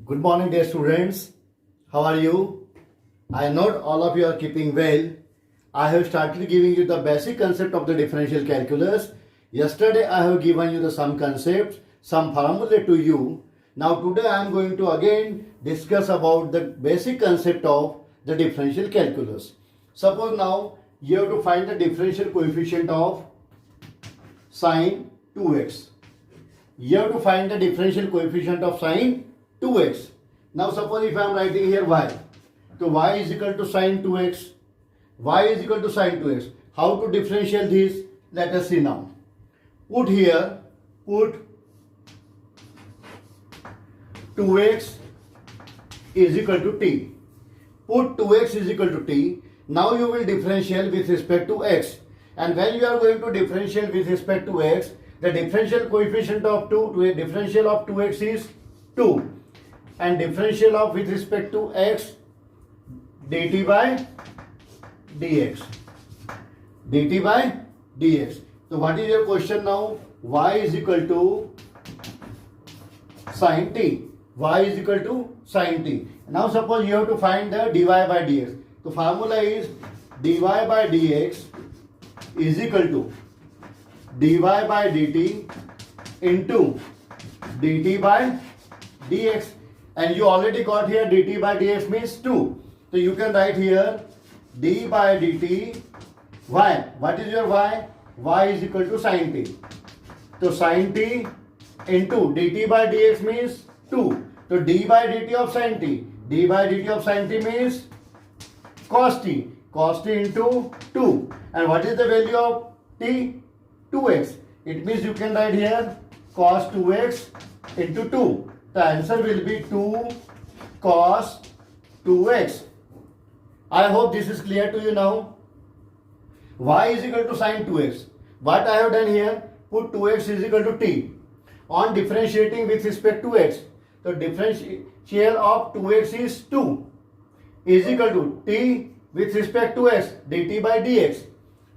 Good morning, dear students. How are you? I know all of you are keeping well. I have started giving you the basic concept of the differential calculus. Yesterday, I have given you the some concepts, some formula to you. Now, today I am going to again discuss about the basic concept of the differential calculus. Suppose now you have to find the differential coefficient of sine 2x. You have to find the differential coefficient of sine 2x. Now suppose if I am writing here y. So y is equal to sine 2x. Y is equal to sine 2x. How to differentiate this? Let us see now. Put 2x is equal to t. Put 2x is equal to t. Now you will differentiate with respect to x. And when you are going to differentiate with respect to x, the differential coefficient of differential of 2x is 2. And differential of with respect to x, dt by dx. dt by dx. So what is your question now? Y is equal to sine t. Y is equal to sine t. Now suppose you have to find the dy by dx. The formula is dy by dx is equal to dy by dt into dt by dx. And you already got here dt by dx means 2. So you can write here d by dt y. What is your y? Y is equal to sine t. So sine t into dt by dx means 2. So d by dt of sine t. d by dt of sine t means cos t. Cos t into 2. And what is the value of t? 2x. It means you can write here cos 2x into 2. The answer will be 2 cos 2x. I hope this is clear to you now. Y is equal to sine 2x. What I have done here, put 2x is equal to t. On differentiating with respect to x, the differential of 2x is 2 is equal to t with respect to x, dt by dx.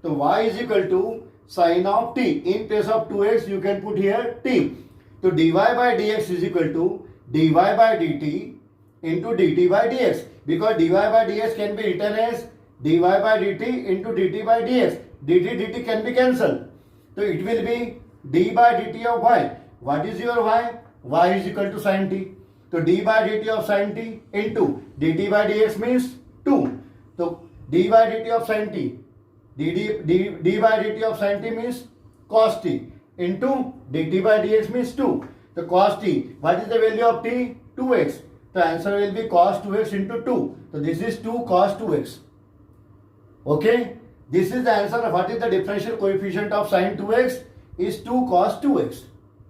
So y is equal to sine of t. In place of 2x, you can put here t. So dy by dx is equal to dy by dt into dt by dx. Because dy by dx can be written as dy by dt into dt by dx. Dt can be cancelled. So it will be d by dt of y. What is your y? Y is equal to sine t. So d by dt of sine t into dt by dx means 2. So d by dt of sine t. d by dt of sine t means cos t into dt by dx means 2. The cos t, what is the value of t? 2x. The answer will be cos 2x into 2. So this is 2 cos 2x. Okay. This is the answer of what is the differential coefficient of sine 2x is 2 cos 2x.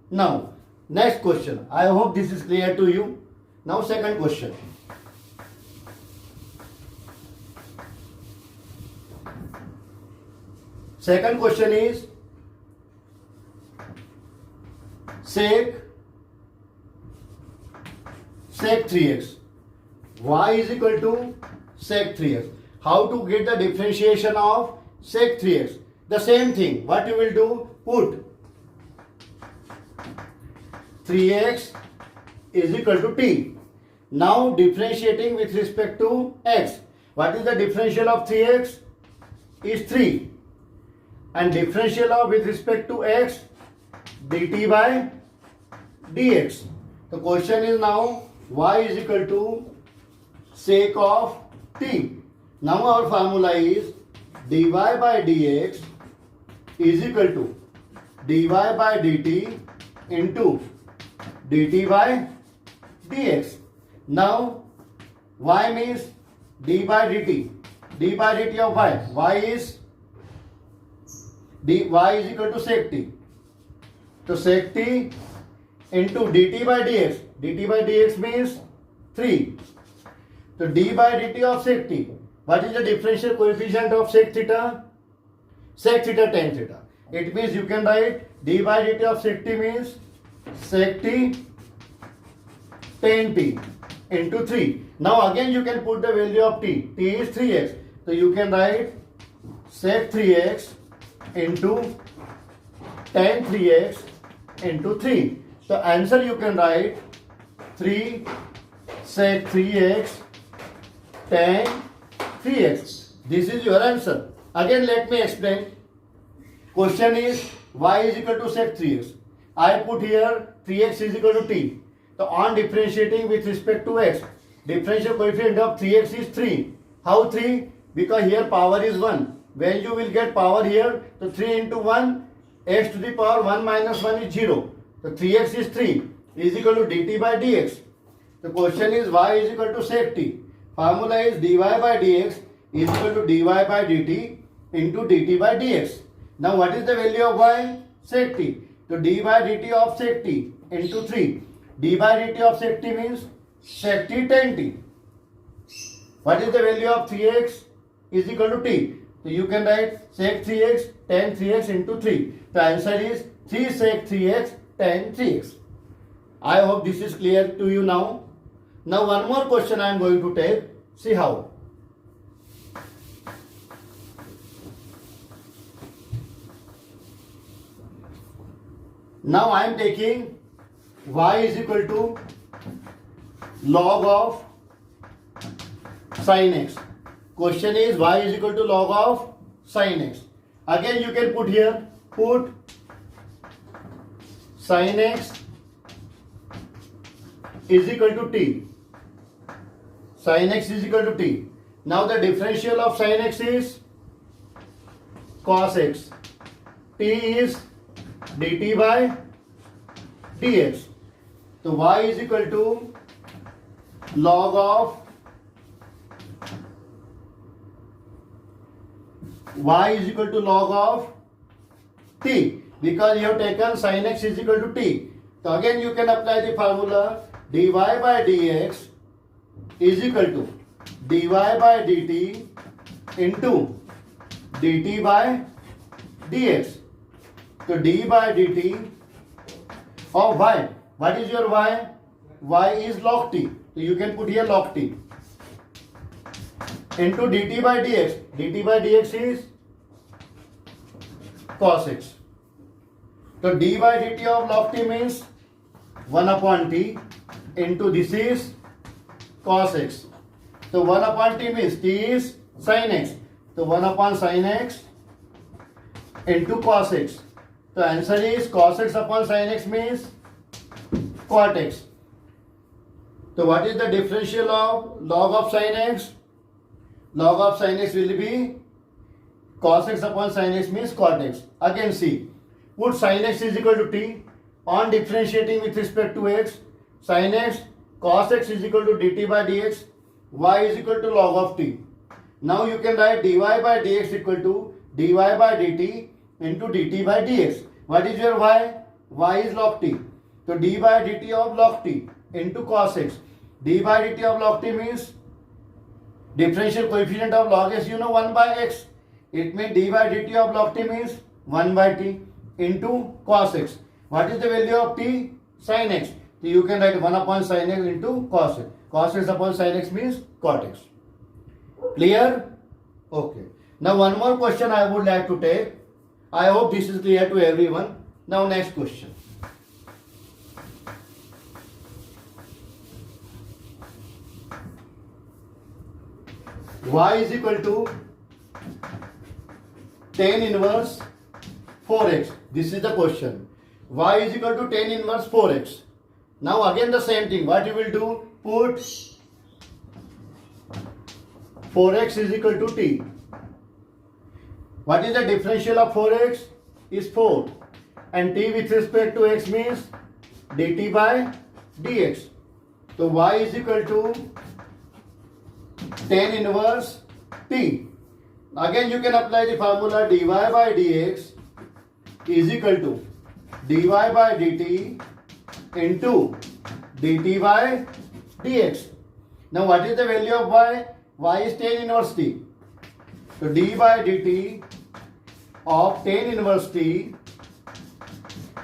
Now, next question. I hope this is clear to you. Now second question. Second question is sec 3x. Y is equal to sec 3x. How to get the differentiation of sec 3x? The same thing. What you will do? Put 3x is equal to t. Now differentiating with respect to x. What is the differential of 3x? Is 3. And differential of with respect to x, dt by dx. The question is now y is equal to sec of t. Now our formula is dy by dx is equal to dy by dt into dt by dx. Now y means d by dt. d by dt of y. Y is y is equal to sec t. So sec t into dt by dx. dt by dx means 3. So d by dt of sec t. What is the differential coefficient of sec theta? Sec theta tan theta. It means you can write d by dt of sec t means sec t tan t into 3. Now again you can put the value of t. T is 3x. So you can write sec 3x into tan 3x into 3. So answer you can write 3 sec 3x tan 3x. This is your answer. Again, let me explain. Question is y is equal to sec 3x. I put here 3x is equal to t. So on differentiating with respect to x, differential coefficient of 3x is 3. How 3? Because here power is 1. When you will get power here, so 3 into 1, x to the power 1 minus 1 is 0. So 3x is 3 is equal to dt by dx. The question is y is equal to sec t. Formula is dy by dx is equal to dy by dt into dt by dx. Now what is the value of y? Sec t. So d by dt of sec t into 3. D by dt of sec t means sec t tan t. What is the value of 3x is equal to t? So you can write sec 3x tan 3x into 3. The answer is 3 sec 3x tan 3x. I hope this is clear to you now. Now one more question I am going to take. See how. Now I am taking y is equal to log of sin x. Question is y is equal to log of sin x. Again you can put here, put sin x is equal to t. Sin x is equal to t. Now the differential of sin x is cos x. T is dt by dx. So y is equal to log of t, because you have taken sin x is equal to t. So again you can apply the formula dy by dx is equal to dy by dt into dt by dx. So d by dt of y. What is your y? Y is log t. So you can put here log t into dt by dx. Dt by dx is cos x. So d by dt of log t means 1 upon t into this is cos x. So 1 upon t means t is sin x. So 1 upon sin x into cos x. So answer is cos x upon sin x means cot x. So what is the differential of log of sin x? Log of sin x will be cos x upon sin x means cot x. Again see, put sin x is equal to t. On differentiating with respect to x, sin x cos x is equal to dt by dx, y is equal to log of t. Now you can write dy by dx equal to dy by dt into dt by dx. What is your y? Y is log t. So d by dt of log t into cos x. D by dt of log t means differential coefficient of log s, you know, 1 by x. It means d by dt of log t means 1 by t into cos x. What is the value of t? Sin x. So you can write 1 upon sin x into cos x. Cos x upon sin x means cot x. Clear? Okay. Now one more question I would like to take. I hope this is clear to everyone. Now next question. Y is equal to tan inverse 4x. This is the question. Y is equal to tan inverse 4x. Now again the same thing. What you will do? Put 4x is equal to t. What is the differential of 4x? Is 4. And t with respect to x means dt by dx. So y is equal to tan inverse t. Again you can apply the formula dy by dx is equal to dy by dt into dt by dx. Now what is the value of y? Y is tan inverse t. So d by dt of tan inverse t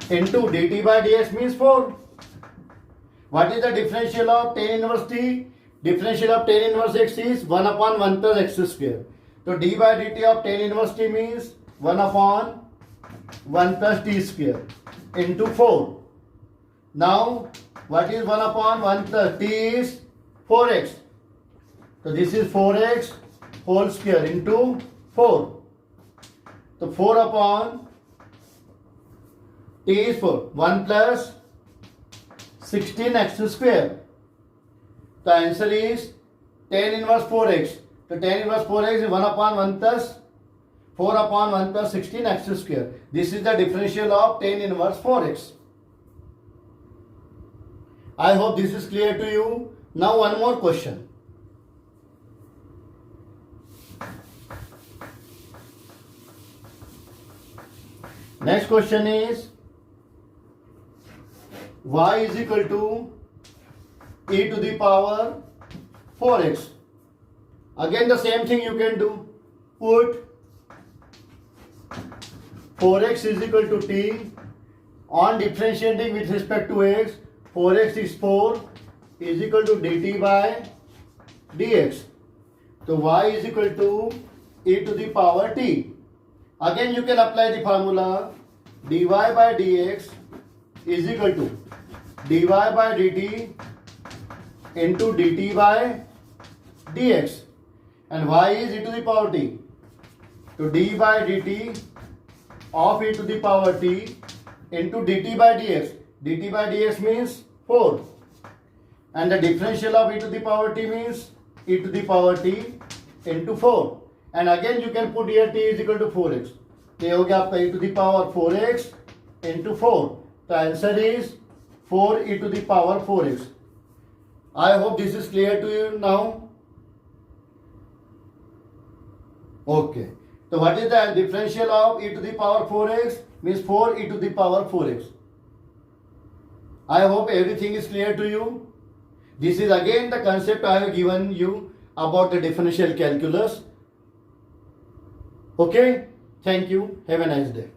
into dt by dx means 4. What is the differential of tan inverse t? Differential of tan inverse x is 1 upon 1 plus x square. So d by dt of tan inverse t means 1 upon 1 plus t square into 4. Now what is 1 upon 1 plus t is 4x. So this is 4x whole square into 4. So 4 upon t is 4. 1 plus 16x square. The answer is tan inverse 4x. So tan inverse 4x is 1 upon 1 plus 4 upon 1 plus 16x square. This is the differential of tan inverse 4x. I hope this is clear to you. Now one more question. Next question is y is equal to e to the power 4x. Again the same thing you can do. Put 4x is equal to t on differentiating with respect to x. 4x is 4 is equal to dt by dx. So y is equal to e to the power t. Again you can apply the formula dy by dx is equal to dy by dt into dt by dx, and y is e to the power t. So d by dt of e to the power t into dt by dx. dt by dx means 4, and the differential of e to the power t means e to the power t into 4. And again you can put here t is equal to 4x. ये हो गया आपका e to the power 4x into 4. The answer is 4 e to the power 4x. I hope this is clear to you now. Okay. So what is the differential of e to the power 4x? Means 4 e to the power 4x. I hope everything is clear to you. This is again the concept I have given you about the differential calculus. Okay. Thank you. Have a nice day.